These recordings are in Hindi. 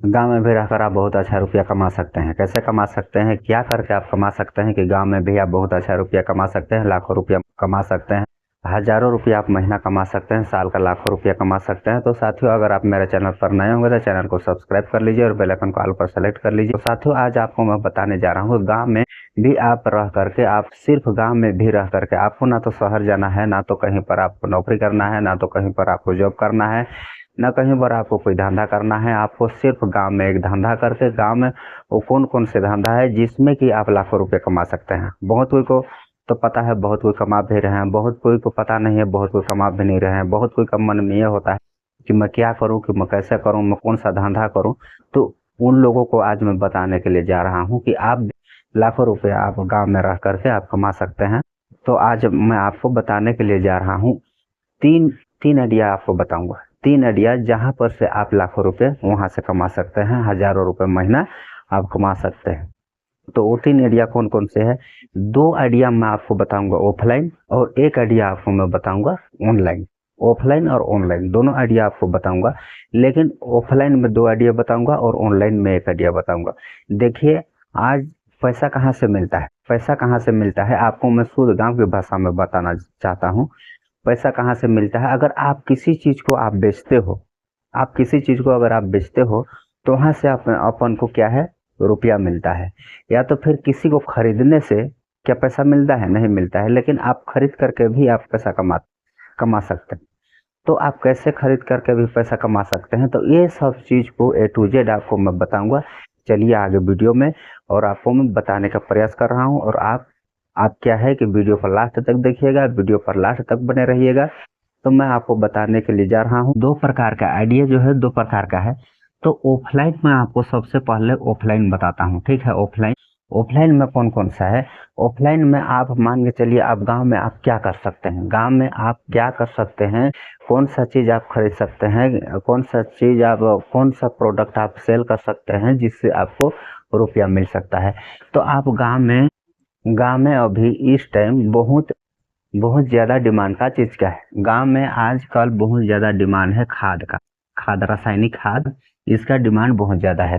गांव में भी रहकर आप बहुत अच्छा रुपया कमा सकते हैं। कैसे कमा सकते हैं, क्या करके आप कमा सकते हैं कि गांव में भी आप बहुत अच्छा रुपया कमा सकते हैं, लाखों रुपया कमा सकते हैं, हज़ारों रुपया आप महीना कमा सकते हैं, साल का लाखों रुपया कमा सकते हैं। तो साथियों, अगर आप मेरे चैनल पर नए होंगे तो चैनल को सब्सक्राइब कर लीजिए और बेल आइकन को ऑल पर सेलेक्ट कर लीजिए। तो साथियों, आज आपको मैं बताने जा रहा हूँ, गाँव में भी आप रह करके, आप सिर्फ गाँव में भी रह करके, आपको ना तो शहर जाना है, ना तो कहीं पर आपको नौकरी करना है, ना तो कहीं पर आपको जॉब करना है, ना कहीं पर आपको कोई धंधा करना है। आपको सिर्फ गांव में एक धंधा करके, गांव में वो कौन कौन से धंधा है जिसमें कि आप लाखों रुपए कमा सकते हैं। बहुत कोई को तो पता है, बहुत कोई कमा भी रहे हैं, बहुत कोई को पता नहीं है, बहुत कोई कमा भी नहीं रहे हैं। बहुत कोई का मन में ये होता है कि मैं क्या करूं, कि मैं कैसे करूं, मैं कौन सा धंधा करूं। तो उन लोगों को आज मैं बताने के लिए जा रहा हूं कि आप लाखों रुपए आप गांव में रह करके आप कमा सकते हैं। तो आज मैं आपको बताने के लिए जा रहा हूँ, तीन तीन आइडिया आपको बताऊंगा। तीन आइडिया जहां पर से आप लाखों रुपए वहां से कमा सकते हैं, हजारों रुपए महीना आप कमा सकते हैं। तो वो तीन आइडिया कौन कौन से हैं? दो आइडिया मैं आपको बताऊंगा ऑफलाइन, और एक आइडिया आपको मैं बताऊंगा ऑनलाइन। ऑफलाइन और ऑनलाइन दोनों आइडिया आपको बताऊंगा, लेकिन ऑफलाइन में दो आइडिया बताऊंगा और ऑनलाइन में एक आइडिया बताऊंगा। देखिए, आज पैसा कहाँ से मिलता है, पैसा कहाँ से मिलता है आपको मैं शुद्ध गांव की भाषा में बताना चाहता हूँ। पैसा कहाँ से मिलता है? अगर आप किसी चीज को आप बेचते हो, आप किसी चीज को अगर आप बेचते हो, तो वहां से आप अपन को क्या है, रुपया मिलता है। या तो फिर किसी को खरीदने से क्या पैसा मिलता है? नहीं मिलता है। लेकिन आप खरीद करके भी आप पैसा कमा सकते हैं। तो आप कैसे खरीद करके भी पैसा कमा सकते हैं, तो ये सब चीज को ए टू जेड आपको मैं बताऊंगा। चलिए आगे वीडियो में, और आपको मैं बताने का प्रयास कर रहा हूँ। और आप क्या है कि वीडियो पर लास्ट तक देखिएगा, वीडियो पर लास्ट तक बने रहिएगा। तो मैं आपको बताने के लिए जा रहा हूँ, दो प्रकार का आइडिया जो है, दो प्रकार का है। तो ऑफलाइन में आपको सबसे पहले ऑफलाइन बताता हूँ, ठीक है। ऑफलाइन ऑफलाइन में कौन कौन सा है? ऑफलाइन में आप मान के चलिए, आप गांव में आप क्या कर सकते हैं, गांव में आप क्या कर सकते हैं, कौन सा चीज आप खरीद सकते हैं, कौन सा चीज आप, कौन सा प्रोडक्ट आप सेल कर सकते हैं जिससे आपको रुपया मिल सकता है। तो आप गांव में अभी इस टाइम बहुत बहुत ज्यादा डिमांड का चीज क्या है? गांव में आजकल बहुत ज्यादा डिमांड है खाद का, खाद, रासायनिक खाद, इसका डिमांड बहुत ज्यादा है।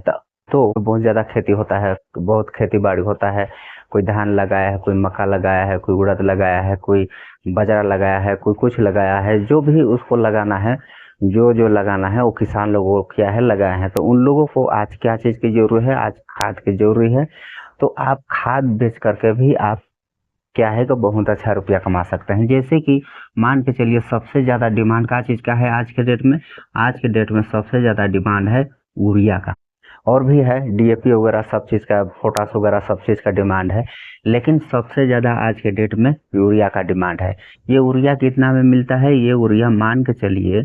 तो बहुत ज्यादा खेती होता है, बहुत खेती बाड़ी होता है। कोई धान लगाया है, कोई मक्का लगाया है, कोई उड़द लगाया है, कोई बाजरा लगाया है, कोई कुछ लगाया है। जो भी उसको लगाना है, जो जो लगाना है, वो किसान लोगों को क्या है, लगाए हैं। तो उन लोगों को आज क्या चीज की जरूरत है? आज खाद की जरूरी है। तो आप खाद बेच करके भी आप क्या है तो बहुत अच्छा रुपया कमा सकते हैं। जैसे कि मान के चलिए, सबसे ज्यादा डिमांड का चीज का है आज के डेट में? आज के डेट में सबसे ज्यादा डिमांड है यूरिया का। और भी है डीएपी वगैरह, सब चीज का, पोटास वगैरह सब चीज का डिमांड है। लेकिन सबसे ज्यादा आज के डेट में यूरिया का डिमांड है। ये यूरिया कितना में मिलता है? ये यूरिया मान के चलिए,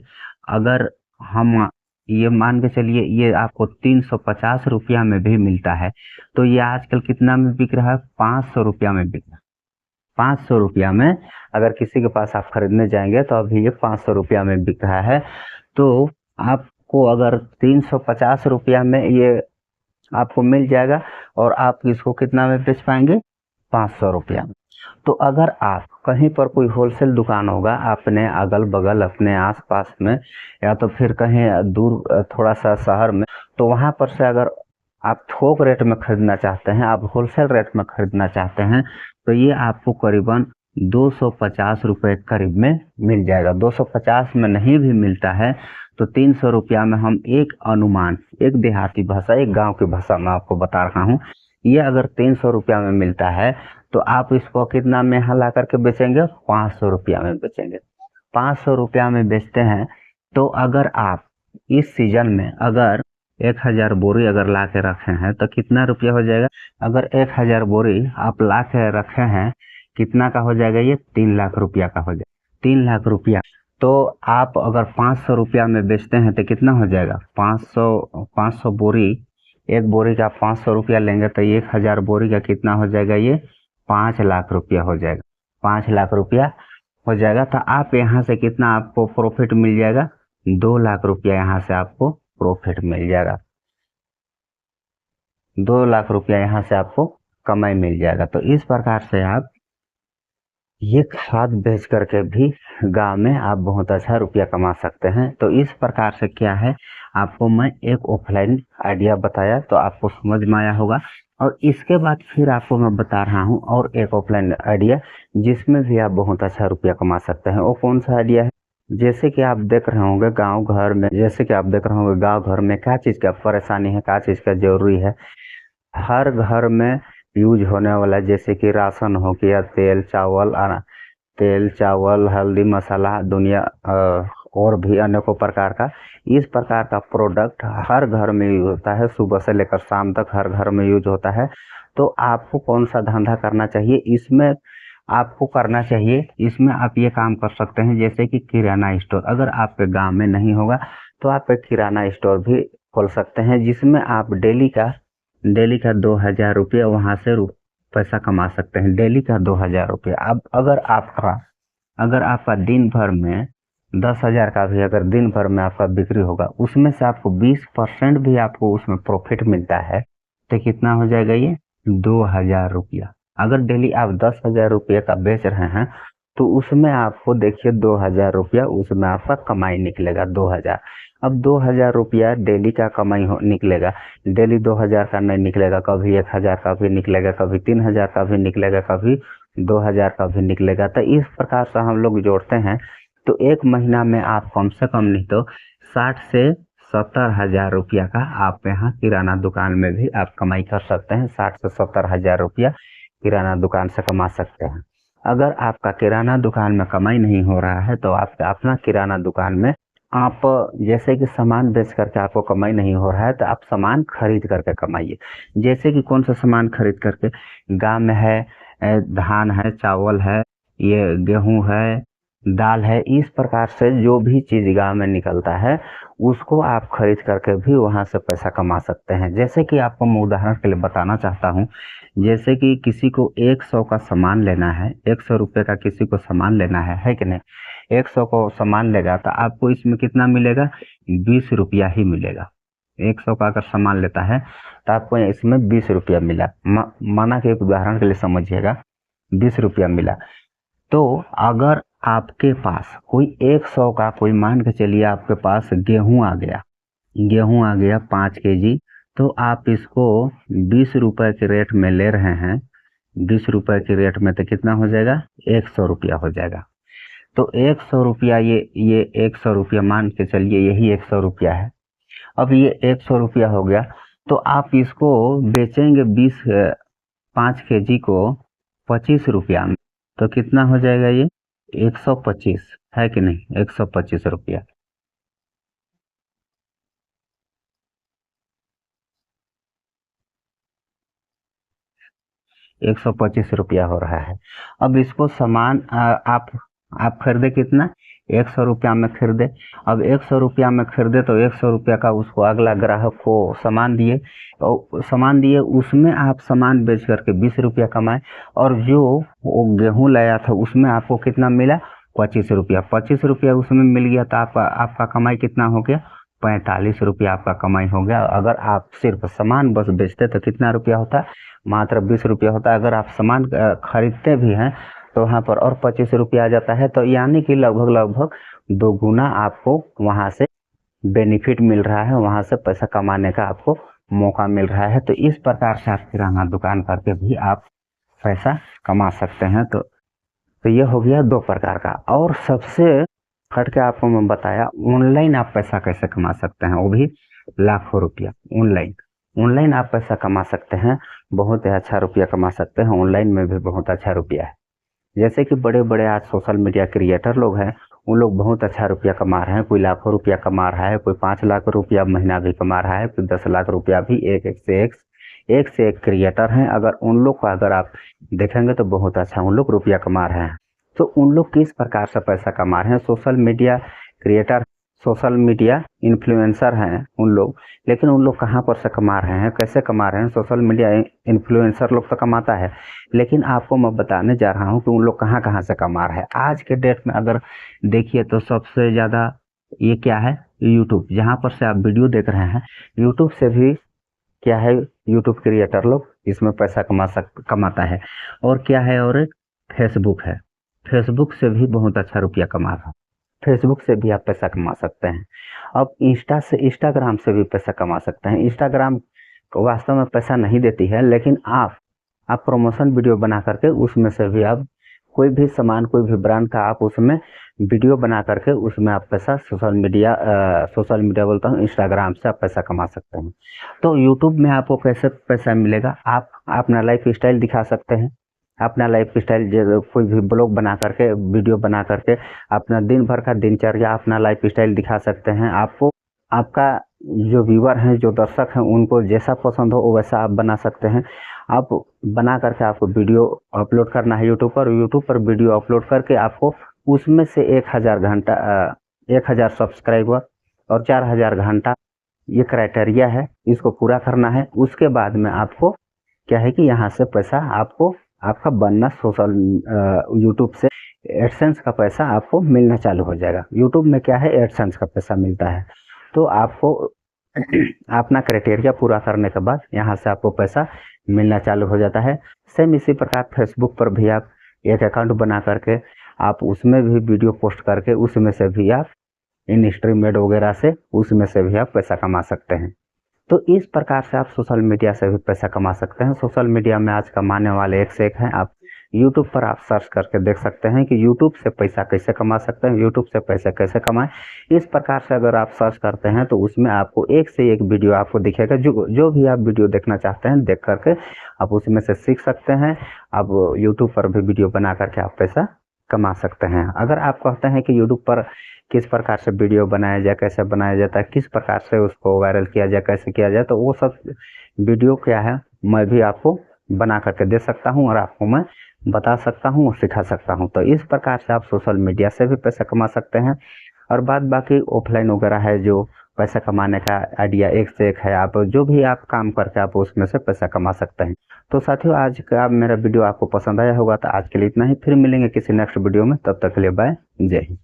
अगर हम ये मान के चलिए, ये आपको 350 रुपया में भी मिलता है। तो ये आजकल कितना में बिक रहा है? 500 रुपया में बिक रहा है। 500 रुपया में अगर किसी के पास आप खरीदने जाएंगे तो अभी ये 500 रुपया में बिक रहा है। तो आपको अगर 350 रुपया में ये आपको मिल जाएगा, और आप इसको कितना में बेच पाएंगे? 500 रुपया में। तो अगर आप कहीं पर कोई होलसेल दुकान होगा अपने अगल बगल, अपने आसपास में, या तो फिर कहीं दूर थोड़ा सा शहर में, तो वहां पर से अगर आप थोक रेट में खरीदना चाहते हैं, आप होलसेल रेट में खरीदना चाहते हैं, तो ये आपको करीबन 250 रुपये करीब में मिल जाएगा। 250 में नहीं भी मिलता है तो 300 रुपया में, हम एक अनुमान, एक देहाती भाषा, एक गांव की भाषा में आपको बता रहा हूँ, ये अगर 300 रुपया में मिलता है, तो आप इसको कितना में यहाँ ला करके बेचेंगे? 500 रुपया में बेचेंगे। 500 रुपया में बेचते हैं। तो अगर आप इस सीजन में अगर 1000 बोरी अगर ला के रखे हैं तो कितना रुपया हो जाएगा? अगर 1000 बोरी आप ला के रखे हैं, कितना का हो जाएगा? ये 3 लाख रुपया का हो जाएगा। 3 लाख रुपया। तो आप अगर 500 रुपया में बेचते हैं तो कितना हो जाएगा? 500 बोरी, एक बोरी का 500 रुपया लेंगे तो 1000 बोरी का कितना हो जाएगा? ये 5 लाख रुपया हो जाएगा। 5 लाख रुपया हो जाएगा। तो आप यहाँ से कितना आपको प्रॉफिट मिल जाएगा? 2 लाख रुपया यहाँ से आपको प्रॉफिट मिल जाएगा। 2 लाख रुपया यहाँ से आपको कमाई मिल जाएगा। तो इस प्रकार से आप ये खाद बेच करके भी गांव में आप बहुत अच्छा रुपया कमा सकते हैं। तो इस प्रकार से क्या है, आपको मैं एक ऑफलाइन आइडिया बताया तो आपको समझ में आया होगा, और इसके बाद फिर आपको मैं बता रहा हूँ और एक ऑफलाइन आइडिया जिसमें भी आप बहुत अच्छा रुपया कमा सकते हैं। वो कौन सा आइडिया है? जैसे कि आप देख रहे होंगे गांव घर में, जैसे कि आप देख रहे होंगे गांव घर में क्या चीज़ का परेशानी है, क्या चीज़ का जरूरी है। हर घर में यूज होने वाला, जैसे कि राशन हो गया, तेल चावल, तेल चावल हल्दी मसाला, दुनिया और भी अनेकों प्रकार का, इस प्रकार का प्रोडक्ट हर घर में यूज होता है। सुबह से लेकर शाम तक हर घर में यूज होता है। तो आपको कौन सा धंधा करना चाहिए इसमें? आपको करना चाहिए इसमें, आप ये काम कर सकते हैं जैसे कि किराना स्टोर। अगर आपके गांव में नहीं होगा तो आप एक किराना स्टोर भी खोल सकते हैं, जिसमें आप डेली का 2,000 रुपया वहाँ से पैसा कमा सकते हैं। डेली का 2,000 रुपया। अब अगर आपका दिन भर में 10,000 का भी अगर दिन भर में आपका बिक्री होगा, उसमें से आपको 20% भी आपको उसमें प्रॉफिट मिलता है, तो कितना हो जाएगा ये? 2,000 रुपया। अगर डेली आप 10,000 रुपये का बेच रहे हैं तो उसमें आपको देखिए 2,000 रुपया उसमें आपका कमाई निकलेगा। 2,000। अब 2,000 रुपया डेली का कमाई निकलेगा। डेली 2,000 का नहीं निकलेगा, कभी 1,000 का भी निकलेगा, कभी 3,000 का भी निकलेगा, कभी 2,000 का भी निकलेगा। तो इस प्रकार से हम लोग जोड़ते हैं तो एक महीना में आप कम से कम नहीं तो 60 से 70 हजार रुपया का आप यहाँ किराना दुकान में भी आप कमाई कर सकते हैं। 60 से 70 हजार रुपया किराना दुकान से कमा सकते हैं। अगर आपका किराना दुकान में कमाई नहीं हो रहा है तो आप अपना किराना दुकान में आप, जैसे कि सामान बेच करके आपको कमाई नहीं हो रहा है तो आप सामान खरीद करके कमाइए। जैसे कि कौन सा सामान खरीद करके? गांव में है धान है, चावल है, ये गेहूं है, दाल है, इस प्रकार से जो भी चीज़ गांव में निकलता है उसको आप खरीद करके भी वहां से पैसा कमा सकते हैं। जैसे कि आपको मैं उदाहरण के लिए बताना चाहता हूँ, जैसे कि किसी को 100 का सामान लेना है, 100 रुपये का किसी को सामान लेना है कि नहीं? 100 को सामान लेगा तो आपको इसमें कितना मिलेगा? 20 रुपया ही मिलेगा। 100 का अगर सामान लेता है तो आपको इसमें 20 रुपया मिला। माना कि एक उदाहरण के लिए समझिएगा, 20 रुपया मिला। तो अगर आपके पास कोई 100 का, कोई मान के चलिए आपके पास गेहूं आ गया 5 kg, तो आप इसको 20 रुपए के रेट में ले रहे हैं। 20 रुपए के रेट में तो कितना हो जाएगा? 100 रुपया हो जाएगा। तो 100 रुपया, ये 100 रुपया मान के चलिए, यही 100 रुपया है। अब ये 100 रुपया हो गया तो आप इसको बेचेंगे 5 kg को 25 रुपया में, तो कितना हो जाएगा ये? 125, है कि नहीं? 125 रुपया। 125 रुपया हो रहा है। अब इसको सामान आप खरीदे कितना? 100 रुपया में खरीदे। अब 100 रुपया में खरीदे तो 100 रुपया का उसको अगला ग्राहक को सामान दिए, और सामान दिए उसमें आप सामान बेच करके 20 रुपया कमाए। और जो वो गेहूं लाया था उसमें आपको कितना मिला? 25 रुपया। 25 रुपया उसमें मिल गया तो आपका आपका कमाई कितना हो गया? 45 रुपया आपका कमाई हो गया। अगर आप सिर्फ सामान बस बेचते तो कितना रुपया होता? मात्र 20 रुपया होता है। अगर आप सामान खरीदते भी हैं तो वहाँ पर और 25 रुपया आ जाता है। तो यानी कि लगभग लगभग 2 गुना आपको वहाँ से बेनिफिट मिल रहा है, वहाँ से पैसा कमाने का आपको मौका मिल रहा है। तो इस प्रकार से आप किराना दुकान करके भी आप पैसा कमा सकते हैं। तो ये हो गया 2 प्रकार का। और सबसे हट के आपको मैं बताया ऑनलाइन आप पैसा कैसे कमा सकते हैं, वो भी लाखों रुपया। ऑनलाइन ऑनलाइन आप पैसा कमा सकते हैं, बहुत ही अच्छा रुपया कमा सकते हैं। ऑनलाइन में भी बहुत अच्छा रुपया है। जैसे कि बड़े बड़े आज सोशल मीडिया क्रिएटर लोग हैं, उन लोग बहुत अच्छा रुपया कमा रहे हैं। कोई लाखों रुपया कमा रहा है, कोई 5 लाख रुपया महीना भी कमा रहा है, कोई 10 लाख रुपया भी। एक से एक क्रिएटर हैं। अगर उन लोग का अगर आप देखेंगे तो बहुत अच्छा उन लोग रुपया कमा रहे हैं। तो उन लोग किस प्रकार से पैसा कमा रहे हैं? Social media creator, social media influencer हैं उन लोग, लेकिन उन लोग कहाँ पर से कमा रहे हैं, कैसे कमा रहे हैं? सोशल मीडिया इन्फ्लुएंसर लोग तो कमाता है, लेकिन आपको मैं बताने जा रहा हूँ कि उन लोग कहाँ कहाँ से कमा रहे हैं। आज के डेट में अगर देखिए तो सबसे ज़्यादा ये क्या है? यूट्यूब, जहाँ पर से आप वीडियो देख रहे हैं, यूट्यूब से भी क्या है? यूट्यूब क्रिएटर लोग इसमें पैसा कमाता है। और क्या है? और फेसबुक है। फेसबुक से भी बहुत अच्छा रुपया कमा रहा है। फेसबुक से भी आप पैसा कमा सकते हैं। अब इंस्टाग्राम से भी पैसा कमा सकते हैं। इंस्टाग्राम वास्तव में पैसा नहीं देती है, लेकिन आप प्रमोशन वीडियो बना करके उसमें से भी आप कोई भी सामान, कोई भी ब्रांड का आप उसमें वीडियो बना करके उसमें आप पैसा सोशल मीडिया बोलता हूँ, इंस्टाग्राम से आप पैसा कमा सकते हैं। तो यूट्यूब में आपको कैसे पैसा मिलेगा? आप अपना लाइफ स्टाइल दिखा सकते हैं। अपना लाइफ स्टाइल कोई भी ब्लॉग बना करके, वीडियो बना करके अपना दिन भर का दिनचर्या, अपना लाइफ स्टाइल दिखा सकते हैं। आपको आपका जो व्यूवर हैं, जो दर्शक हैं, उनको जैसा पसंद हो वैसा आप बना सकते हैं। आप बना करके आपको वीडियो अपलोड करना है यूट्यूब पर। यूट्यूब पर वीडियो अपलोड करके आपको उसमें से 1000 सब्सक्राइबर और 4000 घंटा, ये क्राइटेरिया है, इसको पूरा करना है। उसके बाद में आपको क्या है कि यहाँ से पैसा आपका बनना यूट्यूब से एडसेंस का पैसा आपको मिलना चालू हो जाएगा। यूट्यूब में क्या है, एडसेंस का पैसा मिलता है। तो आपको अपना क्राइटेरिया पूरा करने के बाद यहाँ से आपको पैसा मिलना चालू हो जाता है। सेम इसी प्रकार फेसबुक पर भी आप एक अकाउंट बना करके आप उसमें भी वीडियो पोस्ट करके उसमें से भी आप इन स्ट्रीम एड वगैरह से उसमें से भी आप पैसा कमा सकते हैं। तो इस प्रकार से आप सोशल मीडिया से भी पैसा कमा सकते हैं। सोशल मीडिया में आज कमाने वाले एक से एक हैं। आप यूट्यूब पर आप सर्च करके देख सकते हैं कि यूट्यूब से पैसा कैसे कमा सकते हैं, यूट्यूब से पैसे कैसे कमाएं। इस प्रकार से अगर आप सर्च करते हैं तो उसमें आपको एक से एक वीडियो आपको दिखेगा। जो भी आप वीडियो देखना चाहते हैं देख करके आप उसमें से सीख सकते हैं। आप यूट्यूब पर भी वीडियो बना करके आप पैसा कमा सकते हैं। अगर आप कहते हैं कि यूट्यूब पर किस प्रकार से वीडियो बनाया जाए, कैसे बनाया जाता है, किस प्रकार से उसको वायरल किया जाए, कैसे किया जाए, तो वो सब वीडियो क्या है मैं भी आपको बना करके दे सकता हूँ और आपको मैं बता सकता हूँ और सिखा सकता हूँ। तो इस प्रकार से आप सोशल मीडिया से भी पैसा कमा सकते हैं। और बाद बाकी ऑफलाइन वगैरह है जो पैसा कमाने का आइडिया एक से एक है। आप जो भी आप काम करके आप उसमें से पैसा कमा सकते हैं। तो साथियों, आज का मेरा वीडियो आपको पसंद आया होगा। तो आज के लिए इतना ही, फिर मिलेंगे किसी नेक्स्ट वीडियो में। तब तक के लिए बाय, जय हिंद।